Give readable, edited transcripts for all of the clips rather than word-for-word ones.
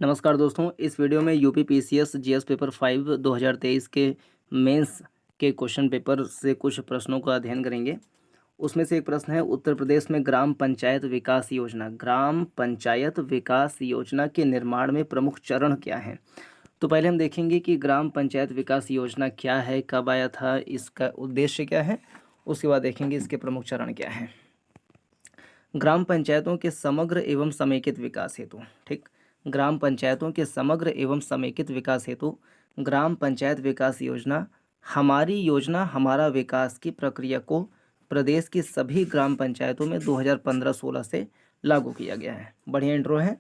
नमस्कार दोस्तों, इस वीडियो में यूपी पीसीएस जीएस पेपर 5 2023 के मेंस के क्वेश्चन पेपर से कुछ प्रश्नों का अध्ययन करेंगे। उसमें से एक प्रश्न है, उत्तर प्रदेश में ग्राम पंचायत विकास योजना के निर्माण में प्रमुख चरण क्या हैं। तो पहले हम देखेंगे कि ग्राम पंचायत विकास योजना क्या है, कब आया था, इसका उद्देश्य क्या है। उसके बाद देखेंगे इसके प्रमुख चरण क्या हैं। ग्राम पंचायतों के समग्र एवं समेकित विकास हेतु, ठीक, ग्राम पंचायतों के समग्र एवं समेकित विकास हेतु ग्राम पंचायत विकास योजना हमारी योजना हमारा विकास की प्रक्रिया को प्रदेश की सभी ग्राम पंचायतों में 2015-16 से लागू किया गया है। बढ़िया इंट्रो है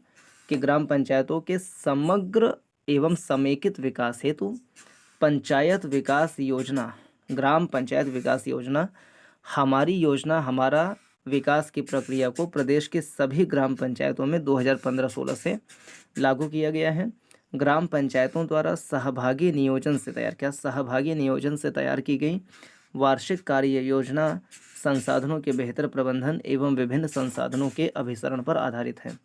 कि ग्राम पंचायतों के समग्र एवं समेकित विकास हेतु पंचायत विकास योजना ग्राम पंचायत विकास योजना हमारी योजना हमारा विकास की प्रक्रिया को प्रदेश के सभी ग्राम पंचायतों में 2015-16 से लागू किया गया है। ग्राम पंचायतों द्वारा सहभागी नियोजन से तैयार की गई वार्षिक कार्य योजना संसाधनों के बेहतर प्रबंधन एवं विभिन्न संसाधनों के अभिसरण पर आधारित है।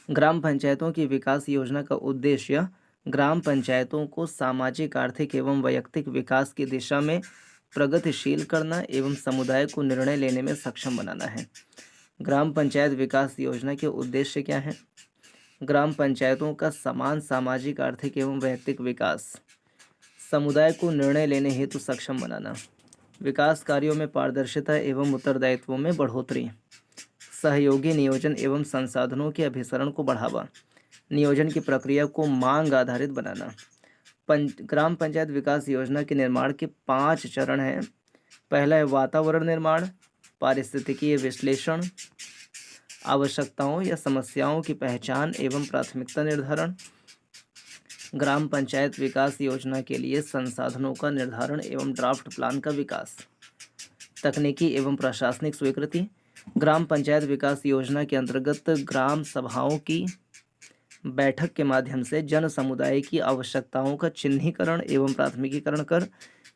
ग्राम पंचायतों की विकास योजना का उद्देश्य ग्राम पंचायतों को सामाजिक, आर्थिक एवं वैयक्तिक विकास की दिशा में प्रगतिशील करना एवं समुदाय को निर्णय लेने में सक्षम बनाना है। ग्राम पंचायत विकास योजना के उद्देश्य क्या हैं? ग्राम पंचायतों का समान सामाजिक, आर्थिक एवं वैयक्तिक विकास, समुदाय को निर्णय लेने हेतु सक्षम बनाना, विकास कार्यों में पारदर्शिता एवं उत्तरदायित्वों में बढ़ोतरी, सहयोगी नियोजन एवं संसाधनों के अभिसरण को बढ़ावा, नियोजन की प्रक्रिया को मांग आधारित बनाना। ग्राम पंचायत विकास योजना के निर्माण के 5 चरण हैं। पहला है वातावरण निर्माण, पारिस्थितिकीय विश्लेषण, आवश्यकताओं या समस्याओं की पहचान एवं प्राथमिकता निर्धारण, ग्राम पंचायत विकास योजना के लिए संसाधनों का निर्धारण एवं ड्राफ्ट प्लान का विकास, तकनीकी एवं प्रशासनिक स्वीकृति। ग्राम पंचायत विकास योजना के अंतर्गत ग्राम सभाओं की बैठक के माध्यम से जन समुदाय की आवश्यकताओं का चिन्हीकरण एवं प्राथमिकीकरण कर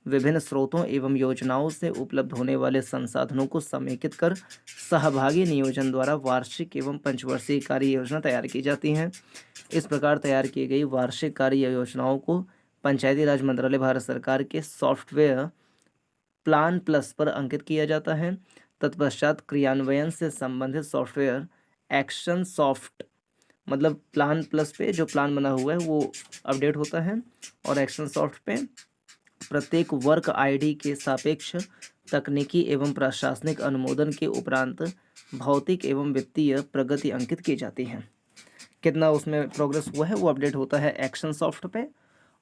विभिन्न स्रोतों एवं योजनाओं से उपलब्ध होने वाले संसाधनों को समेकित कर सहभागी नियोजन द्वारा वार्षिक एवं पंचवर्षीय कार्य योजना तैयार की जाती हैं। इस प्रकार तैयार की गई वार्षिक कार्य योजनाओं को पंचायती राज मंत्रालय भारत सरकार के सॉफ्टवेयर प्लान प्लस पर अंकित किया जाता है। तत्पश्चात क्रियान्वयन से संबंधित सॉफ्टवेयर एक्शन सॉफ्ट, मतलब प्लान प्लस पे जो प्लान बना हुआ है वो अपडेट होता है, और एक्शन सॉफ्ट पे प्रत्येक वर्क आईडी के सापेक्ष तकनीकी एवं प्रशासनिक अनुमोदन के उपरांत भौतिक एवं वित्तीय प्रगति अंकित की जाती है। कितना उसमें प्रोग्रेस हुआ है वो अपडेट होता है एक्शन सॉफ्ट पे,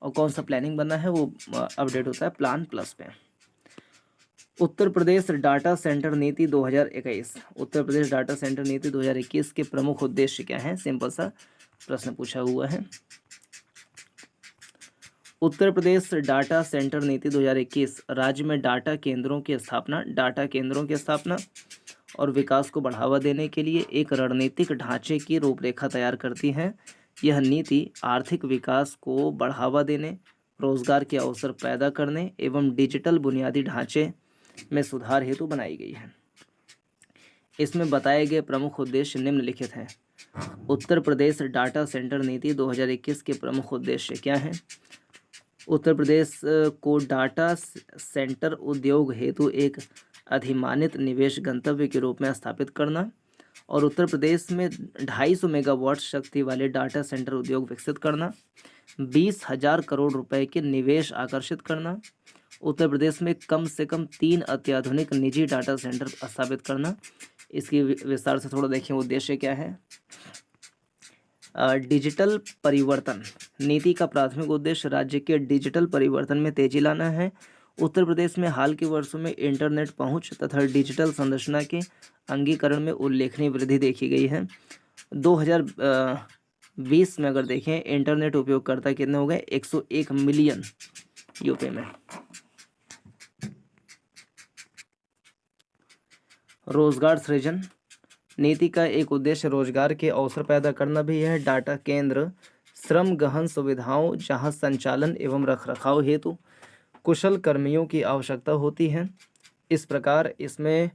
और कौन सा प्लानिंग बना है वो अपडेट होता है प्लान प्लस पे। उत्तर प्रदेश डाटा सेंटर नीति 2021, उत्तर प्रदेश डाटा सेंटर नीति 2021 के प्रमुख उद्देश्य क्या हैं? सिंपल सा प्रश्न पूछा हुआ है। उत्तर प्रदेश डाटा सेंटर नीति 2021 राज्य में डाटा केंद्रों की स्थापना और विकास को बढ़ावा देने के लिए एक रणनीतिक ढांचे की रूपरेखा तैयार करती है। यह नीति आर्थिक विकास को बढ़ावा देने, रोजगार के अवसर पैदा करने एवं डिजिटल बुनियादी ढांचे में सुधार हेतु बनाई गई है। इसमें बताए गए प्रमुख उद्देश्य निम्नलिखित हैं। उत्तर प्रदेश डाटा सेंटर नीति 2021 के प्रमुख उद्देश्य क्या हैं? उत्तर प्रदेश को डाटा सेंटर उद्योग हेतु एक अधिमानित निवेश गंतव्य के रूप में स्थापित करना, और उत्तर प्रदेश में 250 मेगावाट शक्ति वाले डाटा सेंटर उद्योग विकसित करना, 20,000 करोड़ रुपए के निवेश आकर्षित करना, उत्तर प्रदेश में कम से कम 3 अत्याधुनिक निजी डाटा सेंटर स्थापित करना। इसकी विस्तार से थोड़ा देखें उद्देश्य क्या है। डिजिटल परिवर्तन नीति का प्राथमिक उद्देश्य राज्य के डिजिटल परिवर्तन में तेजी लाना है। उत्तर प्रदेश में हाल के वर्षों में इंटरनेट पहुंच तथा डिजिटल संरचना के अंगीकरण में उल्लेखनीय वृद्धि देखी गई है। 2020 में अगर देखें इंटरनेट उपयोगकर्ता कितने हो गए? 101 मिलियन यूपी में। रोजगार सृजन नीति का एक उद्देश्य रोजगार के अवसर पैदा करना भी है। डाटा केंद्र श्रम गहन सुविधाओं जहां संचालन एवं रखरखाव हेतु कुशल कर्मियों की आवश्यकता होती है। इस प्रकार इसमें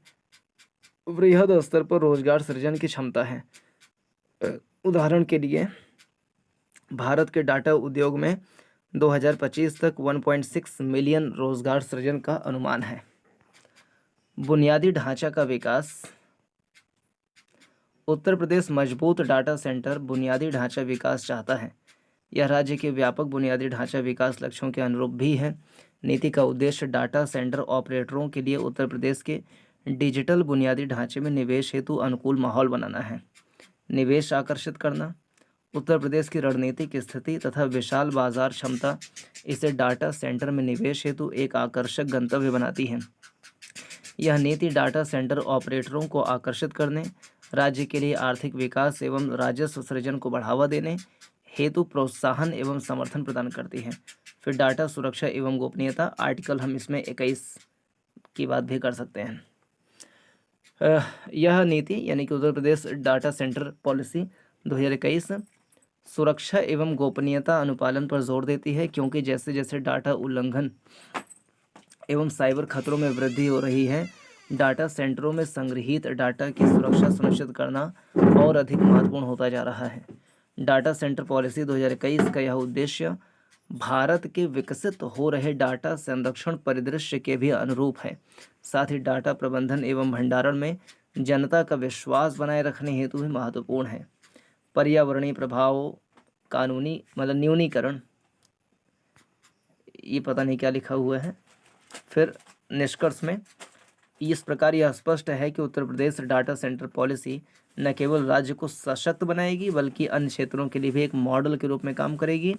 वृहद स्तर पर रोजगार सृजन की क्षमता है। उदाहरण के लिए भारत के डाटा उद्योग में 2025 तक 1.6 मिलियन रोजगार सृजन का अनुमान है। बुनियादी ढांचा का विकास। उत्तर प्रदेश मजबूत डाटा सेंटर बुनियादी ढांचा विकास चाहता है। यह राज्य के व्यापक बुनियादी ढांचा विकास लक्ष्यों के अनुरूप भी है। नीति का उद्देश्य डाटा सेंटर ऑपरेटरों के लिए उत्तर प्रदेश के डिजिटल बुनियादी ढांचे में निवेश हेतु अनुकूल माहौल बनाना है। निवेश आकर्षित करना। उत्तर प्रदेश की रणनीतिक स्थिति तथा विशाल बाजार क्षमता इसे डाटा सेंटर में निवेश हेतु एक आकर्षक गंतव्य बनाती है। यह नीति डाटा सेंटर ऑपरेटरों को आकर्षित करने, राज्य के लिए आर्थिक विकास एवं राजस्व सृजन को बढ़ावा देने हेतु प्रोत्साहन एवं समर्थन प्रदान करती है। फिर डाटा सुरक्षा एवं गोपनीयता, आर्टिकल हम इसमें 21 की बात भी कर सकते हैं। यह नीति यानी कि Uttar Pradesh data centre policy 2021 सुरक्षा एवं गोपनीयता अनुपालन पर जोर देती है, क्योंकि जैसे जैसे डाटा उल्लंघन एवं साइबर खतरों में वृद्धि हो रही है, डाटा सेंटरों में संग्रहीत डाटा की सुरक्षा सुनिश्चित करना और अधिक महत्वपूर्ण होता जा रहा है। डाटा सेंटर पॉलिसी 2021 का यह उद्देश्य भारत के विकसित हो रहे डाटा संरक्षण परिदृश्य के भी अनुरूप है। साथ ही डाटा प्रबंधन एवं भंडारण में जनता का विश्वास बनाए रखने हेतु भी महत्वपूर्ण है। पर्यावरणीय प्रभाव कानूनी न्यूनीकरण, ये पता नहीं क्या लिखा हुआ है। फिर निष्कर्ष में इस प्रकार यह स्पष्ट है कि Uttar Pradesh data centre policy न केवल राज्य को सशक्त बनाएगी बल्कि अन्य क्षेत्रों के लिए भी एक मॉडल के रूप में काम करेगी।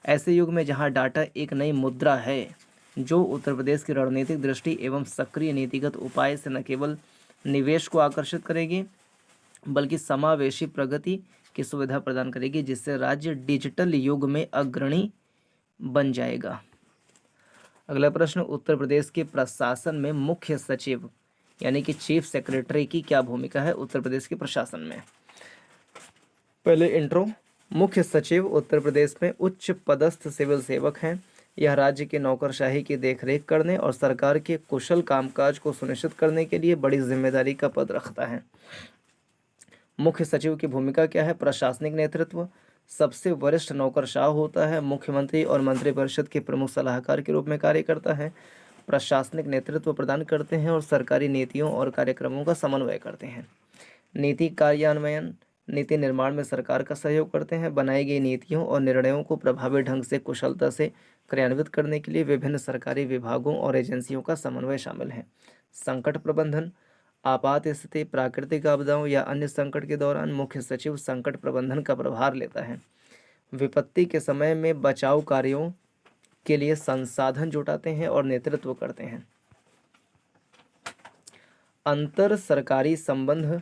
ऐसे युग में जहां डाटा एक नई मुद्रा है, जो उत्तर प्रदेश की रणनीतिक दृष्टि एवं सक्रिय नीतिगत उपाय से न केवल निवेश को आकर्षित करेगी बल्कि समावेशी प्रगति की सुविधा प्रदान करेगी, जिससे राज्य डिजिटल युग में अग्रणी बन जाएगा। अगला प्रश्न, उत्तर प्रदेश के प्रशासन में मुख्य सचिव यानी कि चीफ सेक्रेटरी की क्या भूमिका है उत्तर प्रदेश के प्रशासन में। पहले इंट्रो। मुख्य सचिव उत्तर प्रदेश में उच्च पदस्थ सिविल सेवक हैं। यह राज्य के नौकरशाही की देखरेख करने और सरकार के कुशल कामकाज को सुनिश्चित करने के लिए बड़ी जिम्मेदारी का पद रखता है। मुख्य सचिव की भूमिका क्या है। प्रशासनिक नेतृत्व, सबसे वरिष्ठ नौकरशाह होता है। मुख्यमंत्री और मंत्रिपरिषद के प्रमुख सलाहकार के रूप में कार्य करता है। प्रशासनिक नेतृत्व प्रदान करते हैं और सरकारी नीतियों और कार्यक्रमों का समन्वय करते हैं। नीति कार्यान्वयन, नीति निर्माण में सरकार का सहयोग करते हैं। बनाई गई नीतियों और निर्णयों को प्रभावी ढंग से कुशलता से क्रियान्वित करने के लिए विभिन्न सरकारी विभागों और एजेंसियों का समन्वय शामिल है। संकट प्रबंधन, आपात स्थिति, प्राकृतिक आपदाओं या अन्य संकट के दौरान मुख्य सचिव संकट प्रबंधन का प्रभार लेता है। विपत्ति के समय में बचाव कार्यों के लिए संसाधन जुटाते हैं और नेतृत्व करते हैं। अंतर सरकारी संबंध,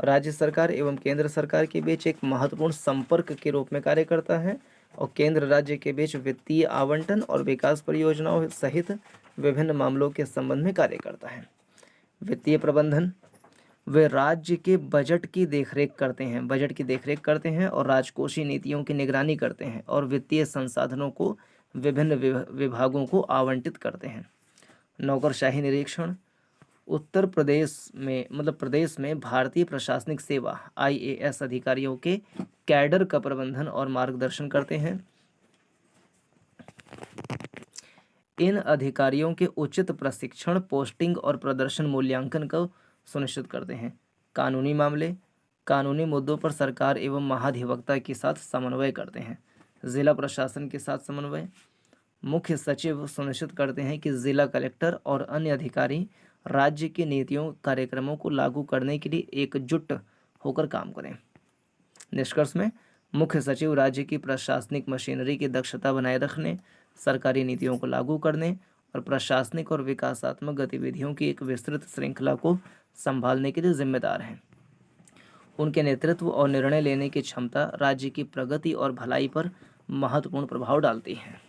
राज्य सरकार एवं केंद्र सरकार के बीच एक महत्वपूर्ण संपर्क के रूप में कार्य करता है और केंद्र राज्य के बीच वित्तीय आवंटन और विकास परियोजनाओं सहित विभिन्न मामलों के संबंध में कार्य करता है। वित्तीय प्रबंधन, वे राज्य के बजट की देखरेख करते हैं और राजकोषीय नीतियों की निगरानी करते हैं और वित्तीय संसाधनों को विभिन्न विभागों को आवंटित करते हैं। नौकरशाही निरीक्षण, उत्तर प्रदेश में भारतीय प्रशासनिक सेवा IAS अधिकारियों के कैडर का प्रबंधन और मार्गदर्शन करते हैं। इन अधिकारियों के उचित प्रशिक्षण, पोस्टिंग और प्रदर्शन मूल्यांकन को सुनिश्चित करते हैं। कानूनी मामले, कानूनी मुद्दों पर सरकार एवं महाधिवक्ता के साथ समन्वय करते हैं। जिला प्रशासन के साथ समन्वय, मुख्य सचिव सुनिश्चित करते हैं कि जिला कलेक्टर और अन्य अधिकारी राज्य की नीतियों कार्यक्रमों को लागू करने के लिए एकजुट होकर काम करें। निष्कर्ष में मुख्य सचिव राज्य की प्रशासनिक मशीनरी की दक्षता बनाए रखने, सरकारी नीतियों को लागू करने और प्रशासनिक और विकासात्मक गतिविधियों की एक विस्तृत श्रृंखला को संभालने के लिए जिम्मेदार हैं। उनके नेतृत्व और निर्णय लेने की क्षमता राज्य की प्रगति और भलाई पर महत्वपूर्ण प्रभाव डालती है।